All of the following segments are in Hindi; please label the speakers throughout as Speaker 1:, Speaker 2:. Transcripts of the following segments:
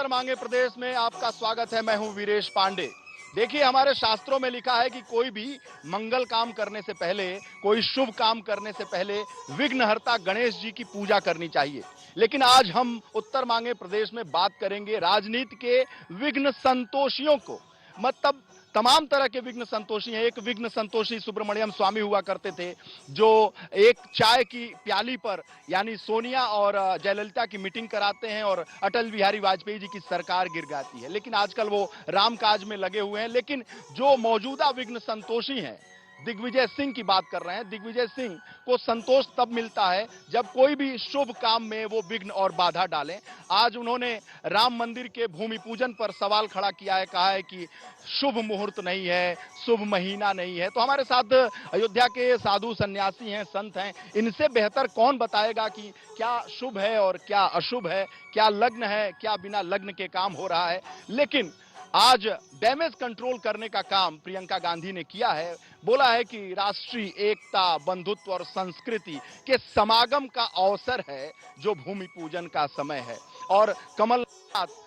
Speaker 1: उत्तर मांगे प्रदेश में आपका स्वागत है। मैं हूं वीरेश पांडे। देखिए, हमारे शास्त्रों में लिखा है कि कोई भी मंगल काम करने से पहले, कोई शुभ काम करने से पहले विघ्नहर्ता गणेश जी की पूजा करनी चाहिए। लेकिन आज हम उत्तर मांगे प्रदेश में बात करेंगे राजनीति के विघ्न संतोषियों को। मतलब तमाम तरह के विघ्न संतोषी हैं। एक विघ्न संतोषी सुब्रमण्यम स्वामी हुआ करते थे, जो एक चाय की प्याली पर यानी सोनिया और जयललिता की मीटिंग कराते हैं और अटल बिहारी वाजपेयी जी की सरकार गिर जाती है। लेकिन आजकल वो रामकाज में लगे हुए हैं। लेकिन जो मौजूदा विघ्न संतोषी हैं, दिग्विजय सिंह की बात कर रहे हैं। दिग्विजय सिंह को संतोष तब मिलता है जब कोई भी शुभ काम में वो विघ्न और बाधा डालें। आज उन्होंने राम मंदिर के भूमि पूजन पर सवाल खड़ा किया है, कहा है कि शुभ मुहूर्त नहीं है, शुभ महीना नहीं है। तो हमारे साथ अयोध्या के साधु सन्यासी हैं, संत हैं, इनसे बेहतर कौन बताएगा कि क्या शुभ है और क्या अशुभ है, क्या लग्न है, क्या बिना लग्न के काम हो रहा है। लेकिन आज डैमेज कंट्रोल करने का काम प्रियंका गांधी ने किया है। बोला है कि राष्ट्रीय एकता, बंधुत्व और संस्कृति के समागम का अवसर है जो भूमि पूजन का समय है। और कमलनाथ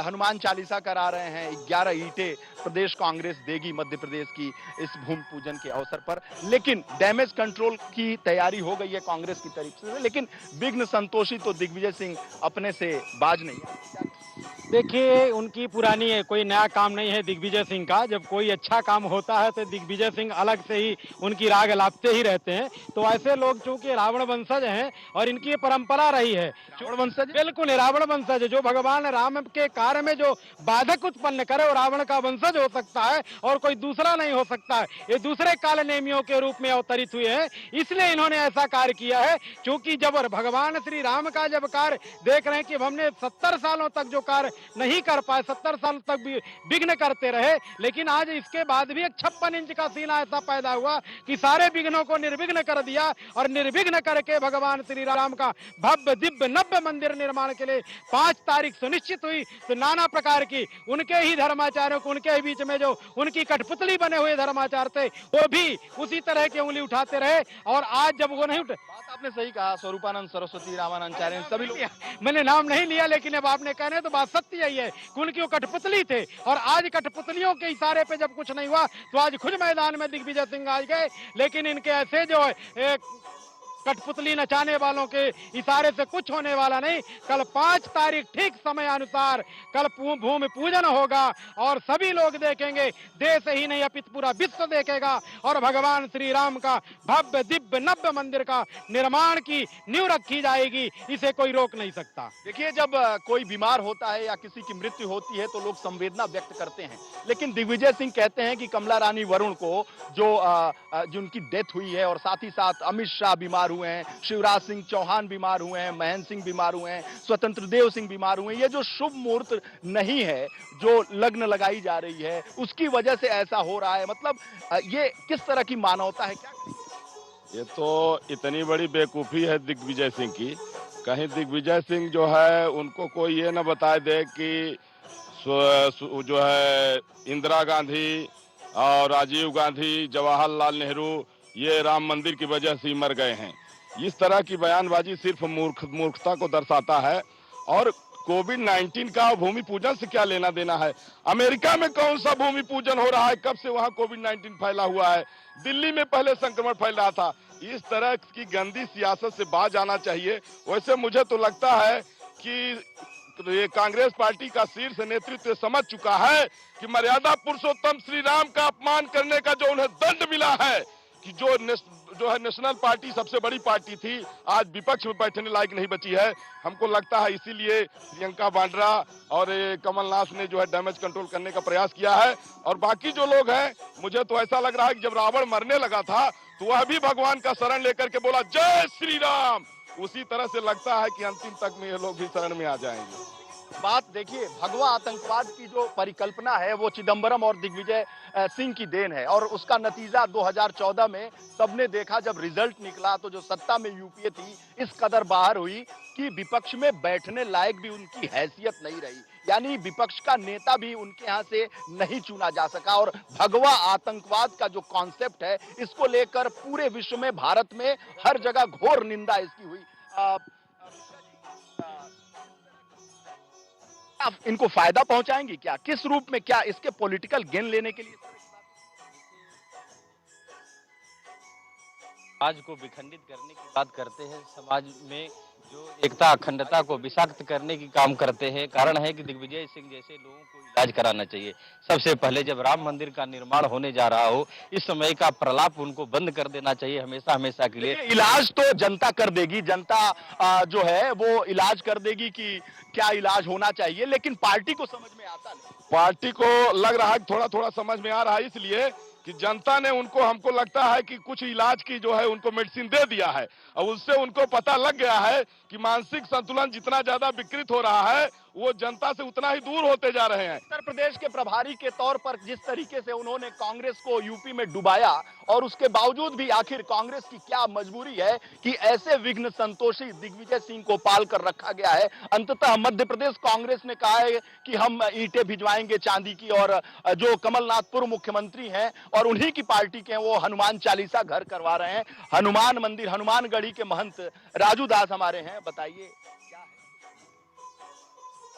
Speaker 1: हनुमान चालीसा करा रहे हैं। 11 ईंटें प्रदेश कांग्रेस देगी मध्य प्रदेश की इस भूमि पूजन के अवसर पर। लेकिन डैमेज कंट्रोल की तैयारी हो गई है कांग्रेस की तरफ से। लेकिन विघ्न संतोषी तो दिग्विजय सिंह अपने से बाज नहीं है।
Speaker 2: देखिए, उनकी पुरानी है, कोई नया काम नहीं है दिग्विजय सिंह का। जब कोई अच्छा काम होता है तो दिग्विजय सिंह अलग से ही उनकी राग लापते ही रहते हैं। तो ऐसे लोग चूंकि रावण वंशज हैं और इनकी परंपरा रही है,
Speaker 1: रावण वंशज
Speaker 2: बिल्कुल रावण वंशज, जो भगवान राम के कार्य में जो बाधक उत्पन्न करे वो रावण का वंशज हो सकता है और कोई दूसरा नहीं हो सकता है। ये दूसरे काल नेमियों के रूप में अवतरित हुए हैं, इसलिए इन्होंने ऐसा कार्य किया है। क्योंकि जब भगवान श्री राम का जब कार्य देख रहे हैं कि हमने 70 सालों तक जो कार्य नहीं कर पाए, 70 साल तक भी विघ्न करते रहे, लेकिन आज इसके बाद भी एक 56 इंच का सीना ऐसा पैदा हुआ कि सारे विघ्नों को निर्विघ्न कर दिया और निर्विघ्न करके भगवान श्री राम का भव्य दिव्य नव्य मंदिर निर्माण के लिए 5 तारीख सुनिश्चित हुई। तो नाना प्रकार की उनके ही धर्माचार्यों को, उनके ही बीच में जो उनकी कठपुतली बने हुए धर्माचार्य थे, वो भी उसी तरह की उंगली उठाते रहे। और आज जब वो नहीं उठे,
Speaker 1: बात आपने सही कहा। स्वरूपानंद सरस्वती, रामानंदाचार्य, सभी लोग,
Speaker 2: मैंने नाम नहीं लिया, लेकिन अब आपने कहने तो बात सत्य यही है कि उनकी वो कठपुतली थे। और आज कठपुतलियों के इशारे पे जब कुछ नहीं हुआ तो आज खुद मैदान में दिग्विजय सिंह आ गए। लेकिन इनके ऐसे जो है कठपुतली नचाने वालों के इशारे से कुछ होने वाला नहीं। कल 5 तारीख ठीक समय अनुसार कल भूमि पूजन होगा और सभी लोग देखेंगे, देश ही नहीं अपितु पूरा विश्व देखेगा। और भगवान श्री राम का भव्य दिव्य नव्य मंदिर का निर्माण की नींव रखी जाएगी, इसे कोई रोक नहीं सकता।
Speaker 1: देखिए, जब कोई बीमार होता है या किसी की मृत्यु होती है तो लोग संवेदना व्यक्त करते हैं। लेकिन दिग्विजय सिंह कहते हैं कि कमला रानी वरुण को जो उनकी डेथ हुई है, और साथ ही साथ अमित शाह बीमार हुए हैं, शिवराज सिंह चौहान बीमार हुए हैं, महेंद्र सिंह बीमार हुए हैं, स्वतंत्र देव सिंह बीमार हुए हैं। ये जो शुभ मुहूर्त नहीं है, जो लग्न लगाई जा रही है, उसकी वजह से ऐसा हो रहा है। मतलब ये किस तरह की मानवता है? क्या
Speaker 3: ये तो इतनी बड़ी बेवकूफ़ी है दिग्विजय सिंह की। कहीं दिग्विजय सिंह जो है उनको कोई ये न बता दे कि जो है इंदिरा गांधी और राजीव गांधी, जवाहरलाल नेहरू ये राम मंदिर की वजह से ही मर गए हैं। इस तरह की बयानबाजी सिर्फ मूर्खता को दर्शाता है। और कोविड-19 का भूमि पूजन से क्या लेना देना है? अमेरिका में कौन सा भूमि पूजन हो रहा है? कब से वहां कोविड-19 फैला हुआ है? दिल्ली में पहले संक्रमण फैल रहा था। इस तरह की गंदी सियासत से बाज आना चाहिए। वैसे मुझे तो लगता है कि ये कांग्रेस पार्टी का शीर्ष नेतृत्व समझ चुका है कि मर्यादा पुरुषोत्तम श्री राम का अपमान करने का जो उन्हें दंड मिला है, कि जो है नेशनल पार्टी सबसे बड़ी पार्टी थी, आज विपक्ष में बैठने लायक नहीं बची है। हमको लगता है इसीलिए प्रियंका वाड्रा और कमलनाथ ने जो है डैमेज कंट्रोल करने का प्रयास किया है। और बाकी जो लोग हैं, मुझे तो ऐसा लग रहा है कि जब रावण मरने लगा था तो वह भी भगवान का शरण लेकर के बोला जय श्री राम। उसी तरह से लगता है कि अंतिम तक में ये लोग भी शरण में आ जाएंगे।
Speaker 1: बात देखिए, भगवा आतंकवाद की जो परिकल्पना है वो चिदंबरम और दिग्विजय सिंह की देन है। और उसका नतीजा 2014 में सबने देखा। जब रिजल्ट निकला तो जो सत्ता में यूपीए थी इस कदर बाहर हुई कि विपक्ष में बैठने लायक भी उनकी हैसियत नहीं रही। यानी विपक्ष का नेता भी उनके यहाँ से नहीं चुना जा सका। और भगवा आतंकवाद का जो कॉन्सेप्ट है, इसको लेकर पूरे विश्व में, भारत में हर जगह घोर निंदा इसकी हुई। आप इनको फायदा पहुंचाएंगे क्या, किस रूप में, क्या इसके पॉलिटिकल गेन लेने के लिए?
Speaker 4: समाज को विखंडित करने की बात करते हैं, समाज में जो एकता अखंडता को विषाक्त करने की काम करते हैं। कारण है कि दिग्विजय सिंह जैसे लोगों को इलाज कराना चाहिए। सबसे पहले जब राम मंदिर का निर्माण होने जा रहा हो, इस समय का प्रलाप उनको बंद कर देना चाहिए हमेशा हमेशा के लिए।
Speaker 1: इलाज तो जनता कर देगी, जनता जो है वो इलाज कर देगी कि क्या इलाज होना चाहिए, लेकिन पार्टी को समझ में आता नहीं।
Speaker 3: पार्टी को लग रहा है थोड़ा थोड़ा समझ में आ रहा है, इसलिए कि जनता ने उनको, हमको लगता है कि कुछ इलाज की जो है उनको मेडिसिन दे दिया है और उससे उनको पता लग गया है कि मानसिक संतुलन जितना ज्यादा विकृत हो रहा है वो जनता से उतना ही दूर होते जा रहे हैं।
Speaker 1: उत्तर प्रदेश के प्रभारी के तौर पर जिस तरीके से उन्होंने कांग्रेस को यूपी में डुबाया, और उसके बावजूद भी आखिर कांग्रेस की क्या मजबूरी है कि ऐसे विघ्न संतोषी दिग्विजय सिंह को पाल कर रखा गया है। अंततः मध्य प्रदेश कांग्रेस ने कहा है कि हम ईंटें भिजवाएंगे चांदी की, और जो कमलनाथ पूर्व मुख्यमंत्री हैं और उन्हीं की पार्टी के हैं, वो हनुमान चालीसा घर करवा रहे हैं। हनुमान मंदिर, हनुमानगढ़ी के महंत राजू दास हमारे हैं, बताइए क्या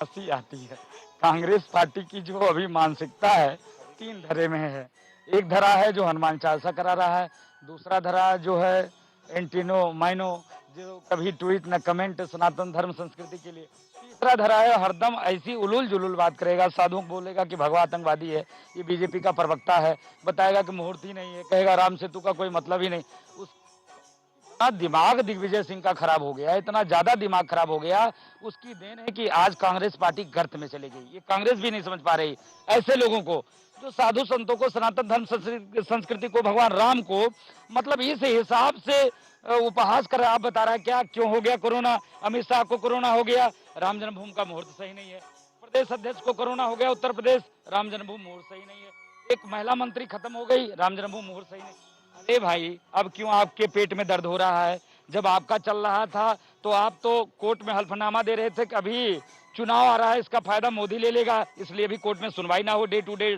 Speaker 5: हंसी आती है। कांग्रेस पार्टी की जो अभी मानसिकता है तीन धरे में है। एक धरा है जो हनुमान चालीसा करा रहा है, दूसरा धरा जो है एंटीनो माइनो, जो कभी ट्वीट न कमेंट सनातन धर्म संस्कृति के लिए, तीसरा धरा है हरदम ऐसी उलूल जुलूल बात करेगा, साधुओं को बोलेगा कि भगवा आतंकवादी है, ये बीजेपी का प्रवक्ता है, बताएगा कि मुहूर्त ही नहीं है, कहेगा राम सेतु का कोई मतलब ही नहीं। इतना दिमाग दिग्विजय सिंह का खराब हो गया, इतना ज्यादा दिमाग खराब हो गया, उसकी देन है कि आज कांग्रेस पार्टी गर्त में चली गई। ये कांग्रेस भी नहीं समझ पा रही ऐसे लोगों को, जो साधु संतों को, सनातन धर्म संस्कृति को, भगवान राम को मतलब इस हिसाब से उपहास कर रहा। आप बता रहा है क्या, क्यों हो गया कोरोना, अमित शाह को कोरोना हो गया, राम जन्मभूमि का मुहूर्त सही नहीं है। प्रदेश अध्यक्ष को कोरोना हो गया उत्तर प्रदेश, राम जन्मभूमि मुहूर्त सही नहीं है। एक महिला मंत्री खत्म हो गई, राम जन्मभूमि मुहूर्त सही नहीं। अरे भाई, अब क्यों आपके पेट में दर्द हो रहा है? जब आपका चल रहा था तो आप तो कोर्ट में हल्फनामा दे रहे थे कि अभी चुनाव आ रहा है, इसका फायदा मोदी ले लेगा, इसलिए भी कोर्ट में सुनवाई ना हो डे टू डे।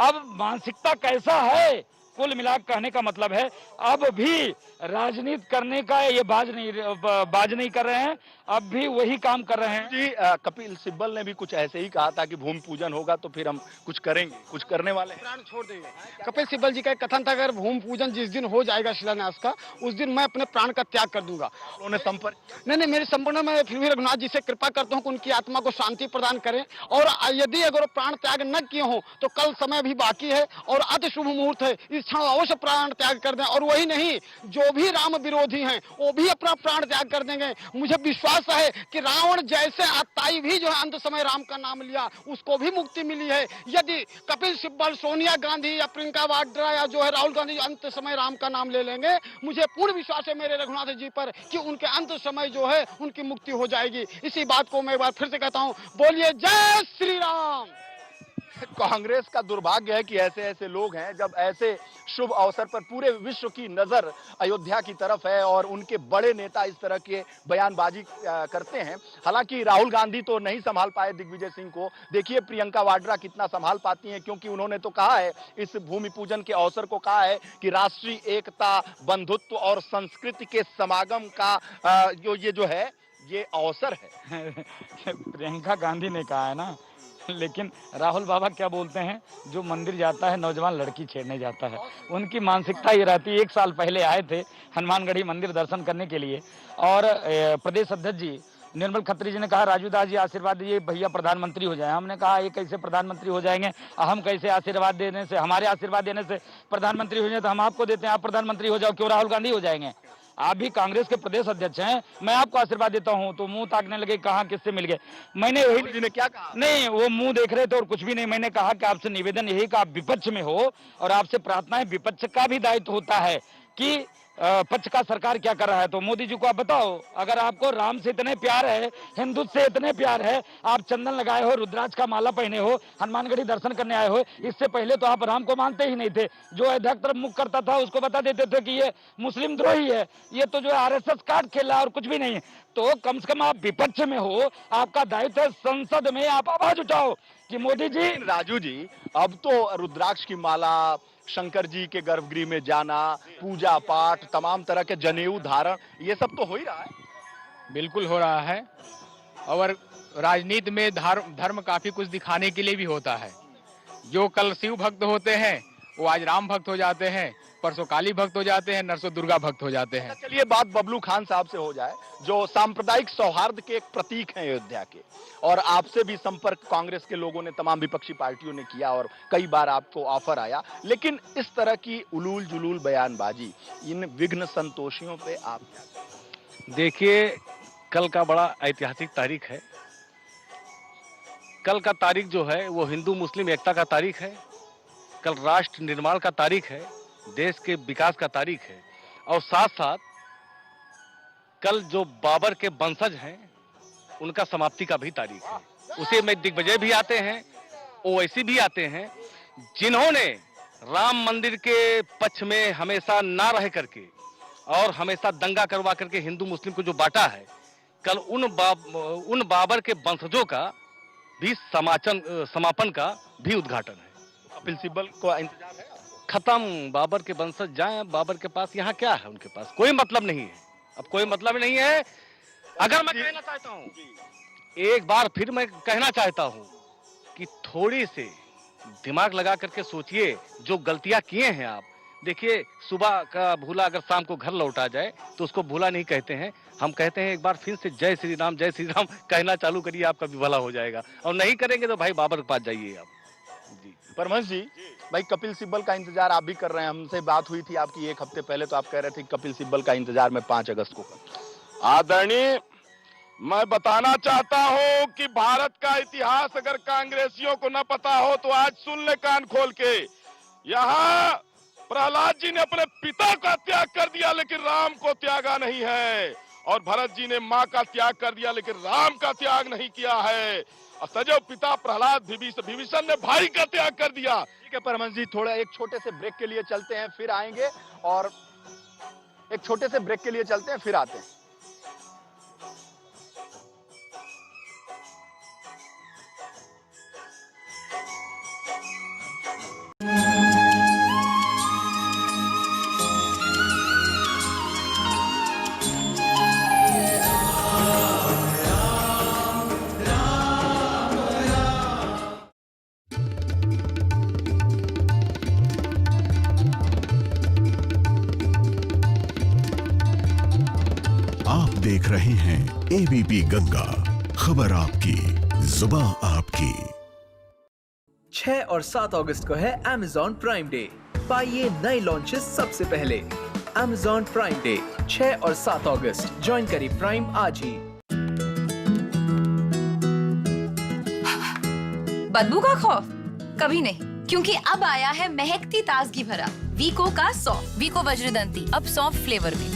Speaker 5: अब मानसिकता कैसा है? कुल मिलाकर कहने का मतलब है अब भी राजनीति करने का ये बाज नहीं कर रहे हैं, अब भी वही काम कर रहे हैं।
Speaker 1: जी, कपिल सिब्बल ने भी कुछ ऐसे ही कहा था कि भूमि पूजन होगा तो फिर हम कुछ करेंगे, कुछ करने वाले हैं।
Speaker 2: प्राण छोड़ देंगे। कपिल सिब्बल जी का एक कथन था, अगर भूमि पूजन जिस दिन हो जाएगा शिलान्यास का, उस दिन मैं अपने प्राण का त्याग कर दूंगा।
Speaker 1: उन्होंने संपर्क,
Speaker 2: नहीं, मेरे संपूर्ण में फिर भी रघुनाथ जी से कृपा करता हूँ कि उनकी आत्मा को शांति प्रदान करें, और यदि अगर प्राण त्याग न किए हो तो कल समय भी बाकी है और अति शुभ मुहूर्त है, इस क्षण अवश्य प्राण त्याग कर दें। और वही नहीं, जो भी राम विरोधी हैं वो भी अपना प्राण त्याग कर देंगे। मुझे विश्वास है कि रावण जैसे आताई भी जो है अंत समय राम का नाम लिया, उसको भी मुक्ति मिली है। यदि कपिल सिब्बल, सोनिया गांधी या प्रियंका वाड्रा या जो है राहुल गांधी अंत समय राम का नाम ले लेंगे, मुझे पूर्ण विश्वास है मेरे रघुनाथ जी पर कि उनके अंत समय जो है उनकी मुक्ति हो जाएगी। इसी बात को मैं एक बार फिर से कहता हूं, बोलिए जय श्री राम।
Speaker 1: कांग्रेस का दुर्भाग्य है कि ऐसे ऐसे लोग हैं, जब ऐसे शुभ अवसर पर पूरे विश्व की नजर अयोध्या की तरफ है और उनके बड़े नेता इस तरह के बयानबाजी करते हैं। हालांकि राहुल गांधी तो नहीं संभाल पाए दिग्विजय सिंह को, देखिए प्रियंका वाड्रा कितना संभाल पाती हैं, क्योंकि उन्होंने तो कहा है, इस भूमि पूजन के अवसर को कहा है कि राष्ट्रीय एकता, बंधुत्व और संस्कृति के समागम का जो है ये अवसर है।
Speaker 5: प्रियंका गांधी ने कहा है ना, लेकिन राहुल बाबा क्या बोलते हैं, जो मंदिर जाता है नौजवान लड़की छेड़ने जाता है। उनकी मानसिकता ये रहती है। 1 साल पहले आए थे हनुमानगढ़ी मंदिर दर्शन करने के लिए, और प्रदेश अध्यक्ष जी निर्मल खत्री जी ने कहा राजू दास जी आशीर्वाद दीजिए भैया प्रधानमंत्री हो जाए। हमने कहा ये कैसे प्रधानमंत्री हो जाएंगे, हम कैसे आशीर्वाद देने से, हमारे आशीर्वाद देने से प्रधानमंत्री हो जाए तो हम आपको देते हैं, आप प्रधानमंत्री हो जाओ, क्यों राहुल गांधी हो जाएंगे? आप भी कांग्रेस के प्रदेश अध्यक्ष हैं, मैं आपको आशीर्वाद देता हूं, तो मुंह ताकने लगे, कहां किससे मिल गए। मैंने वही
Speaker 1: जी ने क्या कहा?
Speaker 5: नहीं, वो मुंह देख रहे थे और कुछ भी नहीं। मैंने कहा कि आपसे निवेदन यही कि आप विपक्ष में हो, और आपसे प्रार्थना है, विपक्ष का भी दायित्व होता है कि पक्ष का सरकार क्या कर रहा है। तो मोदी जी को आप बताओ, अगर आपको राम से इतने प्यार है, हिंदुत्व से इतने प्यार है, आप चंदन लगाए हो, रुद्राक्ष का माला पहने हो, हनुमानगढ़ी दर्शन करने आए हो, इससे पहले तो आप राम को मानते ही नहीं थे। जो अध्यक्ष तरफ मुख करता था उसको बता देते थे कि ये मुस्लिम द्रोही है, ये तो जो आरएसएस कार्ड खेला और कुछ भी नहीं है। तो कम से कम आप विपक्ष में हो, आपका दायित्व है संसद में आप आवाज उठाओ कि मोदी जी।
Speaker 1: राजू जी, अब तो रुद्राक्ष की माला, शंकर जी के गर्भगृह में जाना, पूजा पाठ, तमाम तरह के जनेऊ धारण, ये सब तो हो ही रहा है।
Speaker 6: बिल्कुल हो रहा है।
Speaker 2: और राजनीति में धर्म काफी कुछ दिखाने के लिए भी होता है। जो कल शिव भक्त होते हैं वो आज राम भक्त हो जाते हैं, परसों काली भक्त हो जाते हैं, नरसों दुर्गा भक्त हो जाते हैं।
Speaker 1: चलिए बात बबलू खान साहब से हो जाए, जो सांप्रदायिक सौहार्द के एक प्रतीक हैं अयोध्या के, और आपसे भी संपर्क कांग्रेस के लोगों ने, तमाम विपक्षी पार्टियों ने किया और कई बार आपको ऑफर आया, लेकिन इस तरह की उलूल जुलूल बयानबाजी, इन विघ्न संतोषियों पे आप
Speaker 6: देखिए, कल का बड़ा ऐतिहासिक तारीख है। कल का तारीख जो है वो हिंदू मुस्लिम एकता का तारीख है। कल राष्ट्र निर्माण का तारीख है, देश के विकास का तारीख है, और साथ साथ कल जो बाबर के वंशज हैं उनका समाप्ति का भी तारीख है। उसे में दिग्विजय भी आते हैं, ओवैसी भी आते हैं, जिन्होंने राम मंदिर के पक्ष में हमेशा ना रह करके और हमेशा दंगा करवा करके हिंदू मुस्लिम को जो बांटा है, कल उन बाबर के वंशजों का भी समापन का भी उद्घाटन है।
Speaker 1: कपिल सिब्बल को इंतजार है?
Speaker 6: खत्म, बाबर के वंशज जाएं बाबर के पास, यहाँ क्या है उनके पास? कोई मतलब नहीं है, अब कोई मतलब नहीं है। अगर मैं कहना चाहता हूँ, एक बार फिर मैं कहना चाहता हूँ कि थोड़ी से दिमाग लगा करके सोचिए, जो गलतियां किए हैं आप। देखिए, सुबह का भूला अगर शाम को घर लौटा जाए तो उसको भूला नहीं कहते हैं, हम कहते हैं एक बार फिर से जय श्री राम कहना चालू करिए, आपका भी भला हो जाएगा। और नहीं करेंगे तो भाई बाबर के पास जाइए आप। जी
Speaker 1: परमहंस जी, भाई कपिल सिब्बल का इंतजार आप भी कर रहे हैं। हमसे बात हुई थी आपकी एक हफ्ते पहले, तो आप कह रहे थे कपिल सिब्बल का इंतजार मैं 5 अगस्त को कर।
Speaker 3: आदरणीय, मैं बताना चाहता हूं कि भारत का इतिहास अगर कांग्रेसियों को न पता हो तो आज सुन ले कान खोल के। यहाँ प्रहलाद जी ने अपने पिता का त्याग कर दिया लेकिन राम को त्यागा नहीं है, और भरत जी ने माँ का त्याग कर दिया लेकिन राम का त्याग नहीं किया है। सजो पिता प्रहलाद विभीषण ने भाई का त्याग कर दिया।
Speaker 1: ठीक है परमहंस जी, थोड़ा एक छोटे से ब्रेक के लिए चलते हैं, फिर आएंगे, और एक छोटे से ब्रेक के लिए चलते हैं, फिर आते हैं।
Speaker 7: देख रहे हैं एबीपी गंगा, खबर आपकी, जुबान आपकी।
Speaker 8: 6 और 7 अगस्त को है Amazon प्राइम डे। पाइए नए लॉन्चेस सबसे पहले। Amazon प्राइम डे 6 और 7 अगस्त। ज्वाइन करिए प्राइम आज ही।
Speaker 9: बदबू का खौफ कभी नहीं, क्योंकि अब आया है महकती ताजगी भरा वीको का सौंफ। वीको वज्रदंती, अब सौंफ फ्लेवर में।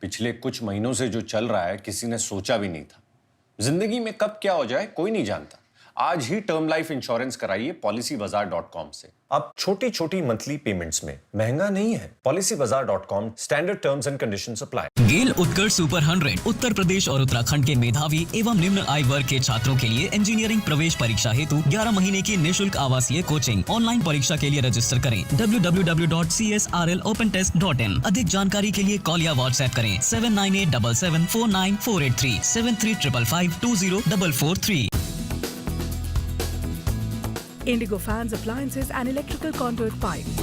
Speaker 10: पिछले कुछ महीनों से जो चल रहा है किसी ने सोचा भी नहीं था। जिंदगी में कब क्या हो जाए कोई नहीं जानता। आज ही टर्म लाइफ इंश्योरेंस कराइए policybazaar.com से। अब छोटी छोटी मंथली पेमेंट्स में महंगा नहीं है। policybazaar.com, standard terms and conditions apply.
Speaker 11: GAIL Utkarsh super 100 Uttar Pradesh और उत्तराखंड के मेधावी एवं निम्न आय वर्ग के छात्रों के लिए इंजीनियरिंग प्रवेश परीक्षा हेतु 11 महीने की निःशुल्क आवासीय कोचिंग। ऑनलाइन परीक्षा के लिए रजिस्टर करें www.csrlopentest.in। अधिक जानकारी के लिए कॉल या व्हाट्सएप करें 7977494883 7355520443।
Speaker 12: Indigo Fans Appliances and Electrical Conduit Pipes.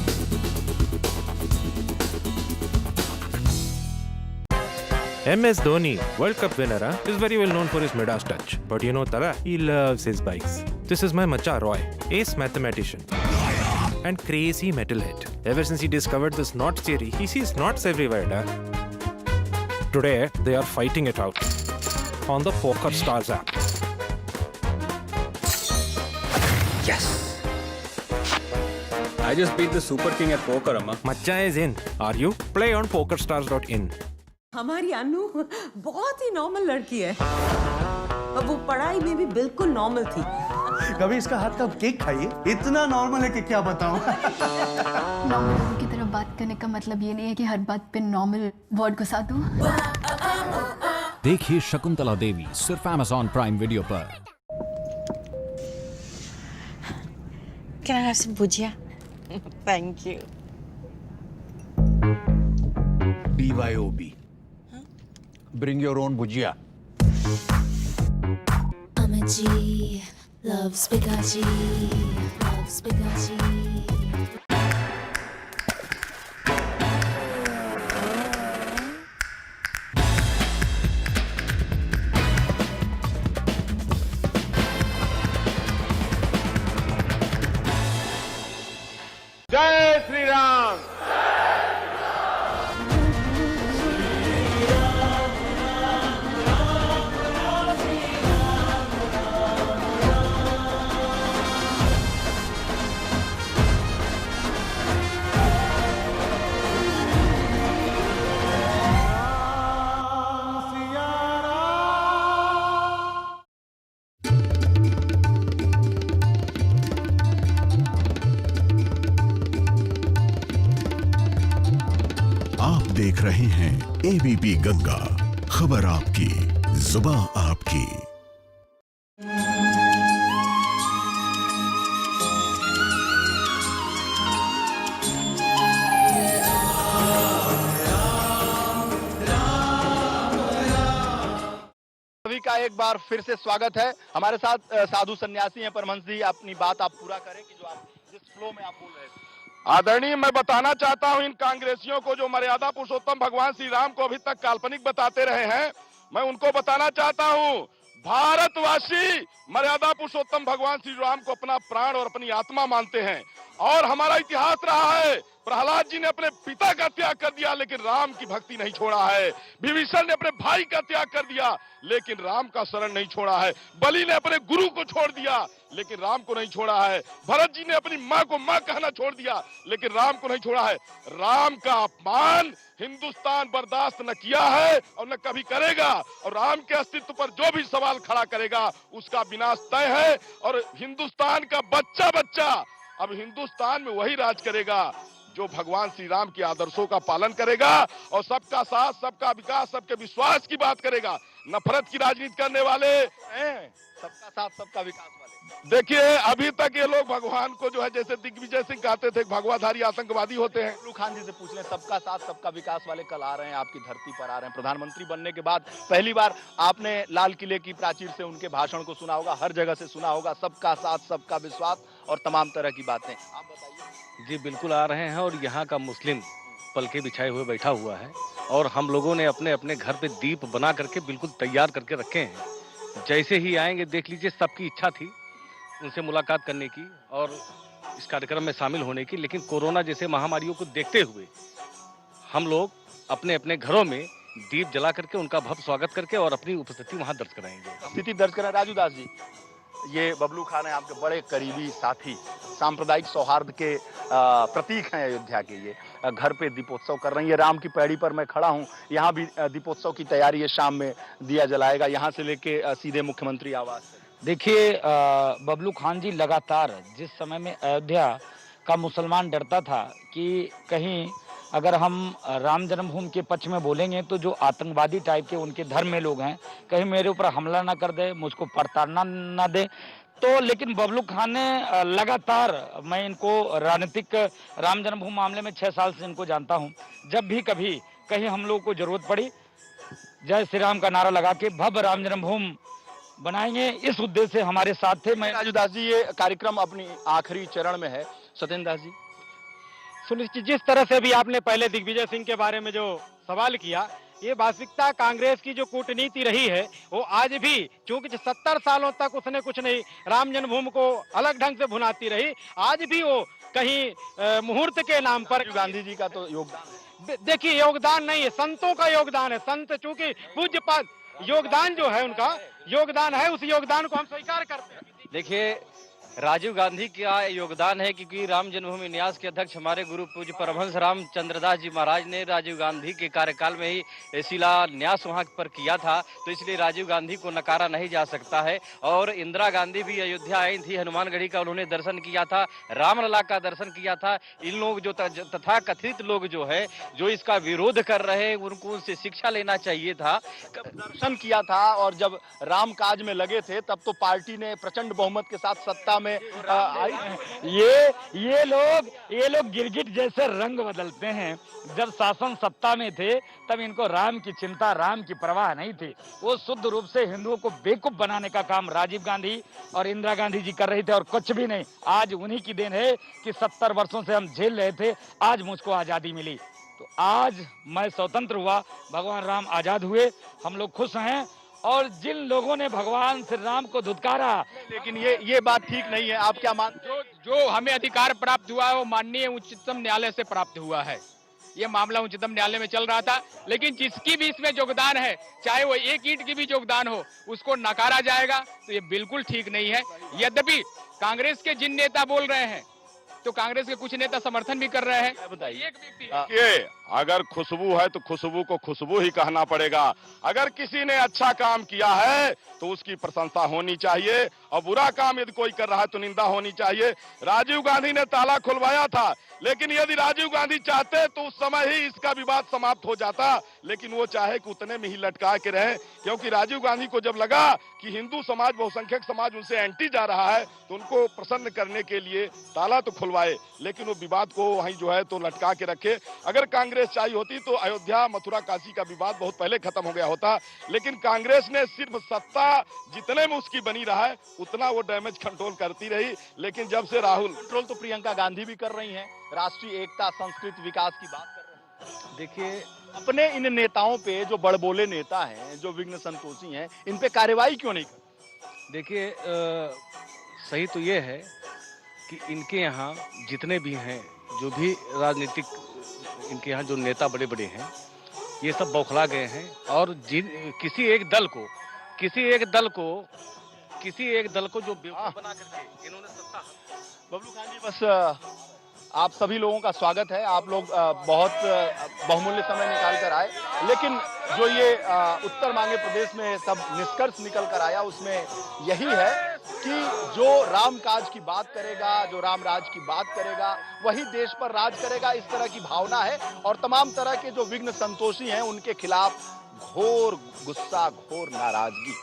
Speaker 13: MS Dhoni, World Cup winner, is very well known for his Midas touch. But you know Tara, he loves his bikes. This is my Macha Roy, ace mathematician and crazy metalhead. Ever since he discovered this knots theory, he sees knots everywhere. Today, they are fighting it out on the Poker Stars app.
Speaker 14: Yes! I just beat the Super King at poker, Amma.
Speaker 13: Macha is in. Are you? Play on pokerstars.in.
Speaker 15: हमारी अनु बहुत ही नॉर्मल लड़की है। अब वो पढ़ाई में भी बिल्कुल नॉर्मल थी।
Speaker 16: कभी इसका हाथ का केक खाइए, इतना नॉर्मल है कि क्या बताऊं।
Speaker 17: नॉर्मल लोगों की तरह बात करने का मतलब ये नहीं है कि हर बात पे नॉर्मल वर्ड घुसा दूं।
Speaker 18: देखिए शकुंतला देवी सिर्फ Amazon प्राइम वीडियो पर।
Speaker 19: Can I have some bhujia? Thank you.
Speaker 16: BYOB.
Speaker 18: Bring your own bhujia.
Speaker 20: Amaji loves Bikaji, loves Bikaji.
Speaker 3: जय श्री राम।
Speaker 7: आप देख रहे हैं एबीपी गंगा, खबर आपकी, जुबान आपकी।
Speaker 1: सभी का एक बार फिर से स्वागत है। हमारे साथ साधु सन्यासी हैं परमहंस जी। अपनी बात आप पूरा करें कि जो आप जिस फ्लो में आप बोल रहे थे।
Speaker 3: आदरणीय, मैं बताना चाहता हूं इन कांग्रेसियों को जो मर्यादा पुरुषोत्तम भगवान श्री राम को अभी तक काल्पनिक बताते रहे हैं, मैं उनको बताना चाहता हूं, भारतवासी मर्यादा पुरुषोत्तम भगवान श्री राम को अपना प्राण और अपनी आत्मा मानते हैं। और हमारा इतिहास रहा है, प्रहलाद जी ने अपने पिता का त्याग कर दिया लेकिन राम की भक्ति नहीं छोड़ा है। विभीषण ने अपने भाई का त्याग कर दिया लेकिन राम का शरण नहीं छोड़ा है। बलि ने अपने गुरु को छोड़ दिया लेकिन राम को नहीं छोड़ा है। भरत जी ने अपनी माँ को माँ कहना छोड़ दिया लेकिन राम को नहीं छोड़ा है। राम का अपमान हिंदुस्तान बर्दाश्त न किया है और न कभी करेगा। और राम के अस्तित्व पर जो भी सवाल खड़ा करेगा उसका विनाश तय है। और हिंदुस्तान का बच्चा बच्चा अब हिंदुस्तान में वही राज करेगा जो भगवान श्री राम के आदर्शों का पालन करेगा और सबका साथ, सबका विकास, सबके विश्वास की बात करेगा। नफरत की राजनीति करने वाले हैं,
Speaker 1: सबका साथ सबका विकास वाले।
Speaker 3: देखिए अभी तक ये लोग भगवान को जो है जैसे दिग्विजय सिंह कहते थे भगवाधारी आतंकवादी होते हैं।
Speaker 1: बबलू खान जी से पूछ लें, सबका साथ सबका विकास वाले कल आ रहे हैं, आपकी धरती पर आ रहे हैं। प्रधानमंत्री बनने के बाद पहली बार आपने लाल किले की प्राचीर से उनके भाषण को सुना होगा, हर जगह से सुना होगा, सबका साथ सबका विश्वास और तमाम तरह की बातें। आप बताइए।
Speaker 6: जी बिल्कुल आ रहे हैं और यहाँ का मुस्लिम पलके बिछाए हुए बैठा हुआ है और हम लोगों ने अपने अपने घर पे दीप बना करके बिल्कुल तैयार करके रखे हैं। जैसे ही आएंगे देख लीजिए, सबकी इच्छा थी उनसे मुलाकात करने की और इस कार्यक्रम में शामिल होने की, लेकिन कोरोना जैसे महामारियों को देखते हुए हम लोग अपने अपने घरों में दीप जला करके उनका भव्य स्वागत करके और अपनी उपस्थिति वहां दर्ज कराएंगे।
Speaker 1: स्थिति दर्ज करें। राजू दास जी, ये बबलू खान है आपके बड़े करीबी साथी, सांप्रदायिक सौहार्द के प्रतीक हैं अयोध्या के। ये घर पे दीपोत्सव कर रही है। राम की पैड़ी पर मैं खड़ा हूँ, यहाँ भी दीपोत्सव की तैयारी है, शाम में दिया जलाएगा यहाँ से लेके सीधे मुख्यमंत्री आवास।
Speaker 5: देखिए बबलू खान जी लगातार जिस समय में अयोध्या का मुसलमान डरता था कि कहीं अगर हम राम जन्मभूमि के पक्ष में बोलेंगे तो जो आतंकवादी टाइप के उनके धर्म में लोग हैं कहीं मेरे ऊपर हमला ना कर दे, मुझको प्रताड़ना ना दे, तो लेकिन बबलू खान ने लगातार, मैं इनको राजनीतिक राम जन्मभूमि मामले में 6 साल से इनको जानता हूं, जब भी कभी कहीं हम लोग को जरूरत पड़ी जय श्री राम का नारा लगा के भव्य राम जन्मभूमि बनाएंगे, इस उद्देश्य से हमारे साथ थे। मैं
Speaker 1: राजू दास जी, ये कार्यक्रम अपनी आखिरी चरण में है। सत्येंद्र दास जी,
Speaker 2: सुनिश्चित जिस तरह से भी आपने पहले दिग्विजय सिंह के बारे में जो सवाल किया, ये वास्तविकता कांग्रेस की जो कूटनीति रही है वो आज भी, चूंकि 70 सालों तक उसने कुछ नहीं, राम जन्मभूमि को अलग ढंग से भुनाती रही, आज भी वो कहीं मुहूर्त के नाम पर।
Speaker 1: गांधी जी का तो योगदान,
Speaker 2: देखिए योगदान नहीं है, संतों का योगदान है। संत चूंकि पूज्यपाद योगदान जो है उनका योगदान है, उस योगदान को हम स्वीकार करते हैं।
Speaker 4: देखिए राजीव गांधी का योगदान है क्योंकि राम जन्मभूमि न्यास के अध्यक्ष हमारे गुरु पूज्य परमहंस रामचंद्र दास जी महाराज ने राजीव गांधी के कार्यकाल में ही शिलान्यास वहां पर किया था, तो इसलिए राजीव गांधी को नकारा नहीं जा सकता है। और इंदिरा गांधी भी अयोध्या आई थी, हनुमानगढ़ी का उन्होंने दर्शन किया था, रामलला का दर्शन किया था। इन लोग जो तथा कथित लोग जो है जो इसका विरोध कर रहे हैं उनको उनसे शिक्षा लेना चाहिए था।
Speaker 1: दर्शन किया था और जब राम काज में लगे थे तब तो पार्टी ने प्रचंड बहुमत के साथ सत्ता में में आई।
Speaker 5: ये लोग गिरगिट जैसे रंग बदलते हैं। जब शासन सत्ता में थे तब इनको राम की चिंता, राम की परवाह नहीं थी। वो शुद्ध रूप से हिंदुओं को बेवकूफ बनाने का काम राजीव गांधी और इंदिरा गांधी जी कर रहे थे और कुछ भी नहीं। आज उन्हीं की देन है कि 70 वर्षों से हम झेल रहे थे, आज मुझको आजादी मिली। तो आज मैं स्वतंत्र हुआ, भगवान राम आजाद हुए, हम लोग खुश हैं। और जिन लोगों ने भगवान श्री राम को धुतकारा,
Speaker 1: लेकिन ये बात ठीक नहीं है, आप क्या मानते?
Speaker 21: जो हमें अधिकार प्राप्त हुआ है वो माननीय उच्चतम न्यायालय से प्राप्त हुआ है। ये मामला उच्चतम न्यायालय में चल रहा था, लेकिन जिसकी भी इसमें योगदान है, चाहे वो एक ईंट की भी योगदान हो, उसको नकारा जाएगा। तो ये बिल्कुल ठीक नहीं है। यद्यपि कांग्रेस के जिन नेता बोल रहे हैं, तो कांग्रेस के कुछ नेता समर्थन भी कर रहे हैं।
Speaker 1: बताइए।
Speaker 21: एक व्यक्ति
Speaker 3: देखिए, अगर खुशबू है तो खुशबू को खुशबू ही कहना पड़ेगा। अगर किसी ने अच्छा काम किया है तो उसकी प्रशंसा होनी चाहिए, और बुरा काम यदि कोई कर रहा है तो निंदा होनी चाहिए। राजीव गांधी ने ताला खुलवाया था, लेकिन यदि राजीव गांधी चाहते तो उस समय ही इसका विवाद समाप्त हो जाता, लेकिन वो चाहे कि उतने में ही लटका के रहे। क्योंकि राजीव गांधी को जब लगा कि हिंदू समाज, बहुसंख्यक समाज उनसे एंटी जा रहा है, तो उनको प्रसन्न करने के लिए ताला तो खुलवाए, लेकिन वो विवाद को वहीं जो है तो लटका के रखे। अगर कांग्रेस चाहिए होती तो अयोध्या, मथुरा, काशी का विवाद बहुत पहले खत्म हो गया होता, लेकिन कांग्रेस ने सिर्फ सत्ता जितने में उसकी बनी रहा है उतना वो डैमेज कंट्रोल करती रही। लेकिन जब से राहुल
Speaker 1: कंट्रोल तो प्रियंका गांधी भी कर रही हैं, राष्ट्रीय एकता, संस्कृति, विकास की बात कर रहे हैं।
Speaker 21: देखिए,
Speaker 1: अपने इन नेताओं पे, जो बड़बोले नेता हैं, जो विघ्न संतोषी हैं, इन पे कार्रवाई क्यों नहीं करते?
Speaker 6: देखिए, सही तो ये है कि इनके यहाँ जितने भी हैं, जो भी राजनीतिक इनके यहाँ जो नेता बड़े बड़े हैं, ये सब बौखला गए हैं। और किसी एक दल को जो बेवकूफ बना करके इन्होंने सत्ता।
Speaker 1: बबलू खान जी, बस आप सभी लोगों का स्वागत है। आप लोग बहुत बहुमूल्य समय निकाल कर आए, लेकिन जो ये उत्तर मांगे प्रदेश में सब निष्कर्ष निकल कर आया, उसमें यही है कि जो राम काज की बात करेगा, जो राम राज की बात करेगा, वही देश पर राज करेगा, इस तरह की भावना है। और तमाम तरह के जो विघ्न संतोषी हैं, उनके खिलाफ घोर गुस्सा, घोर नाराजगी।